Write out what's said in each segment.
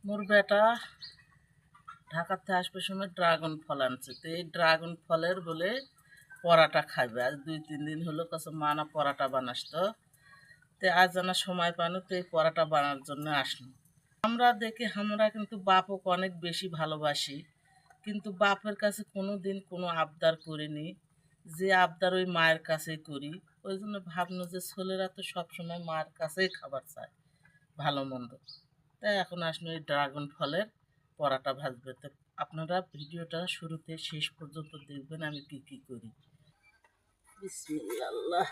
মোর বেটা ঢাকাতে আসবে সময় ড্রাগন ফল আনছে, তো এই ড্রাগন ফলের বলে পরাটা খাবে। আজ 2-3 দিন হলো কাছে মা না পরাটা বানাস তো, আজ জানা সময় পানো তো এই পরাটা বানার জন্য আসলো। আমরা দেখি আমরা কিন্তু বাপকে অনেক বেশি ভালোবাসি, কিন্তু বাপের কাছে কোনো দিন কোনো আবদার করিনি, যে আবদার ওই মায়ের কাছেই করি। ওই জন্য ভাবনো যে ছেলেরা তো সবসময় মায়ের কাছেই খাবার চায়, ভালো মন্দ। তাই এখন আসলে এই ড্রাগন ফলের পরাটা ভাজবে। তো আপনারা ভিডিওটা শুরুতে শেষ পর্যন্ত দেখবেন আমি কি কি করি। বিসমিল্লাহ।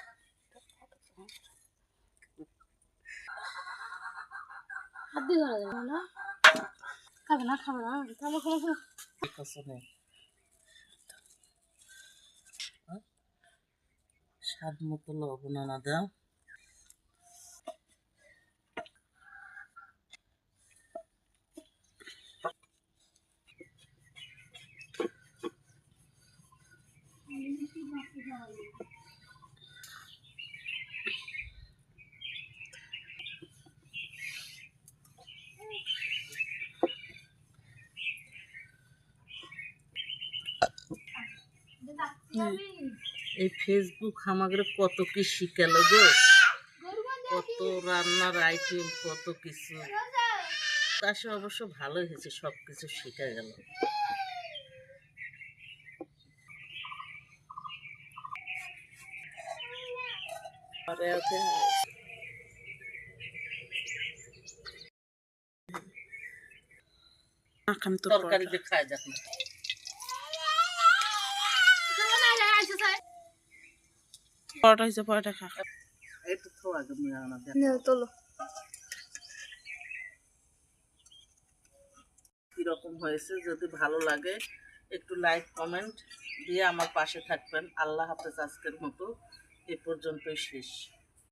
স্বাদ মতো লবণ আনা দাও। এই ফেসবুক আমাদের কত কি শিখালো গো, কত রান্নার আইটেম, কত কিছু। তাসে অবশ্য ভালোই হয়েছে, সব কিছু শিখে গেল। তরকারি দিয়ে খায় যাক না। পরোটা হয়েছে, পরোটা খা। একটু তো আগে আনা দেখ কিরকম হয়েছে। যদি ভালো লাগে একটু লাইক কমেন্ট দিয়ে আমার পাশে থাকবেন। আল্লাহ হাফেজ। আজকের মতো এ পর্যন্তই শেষ।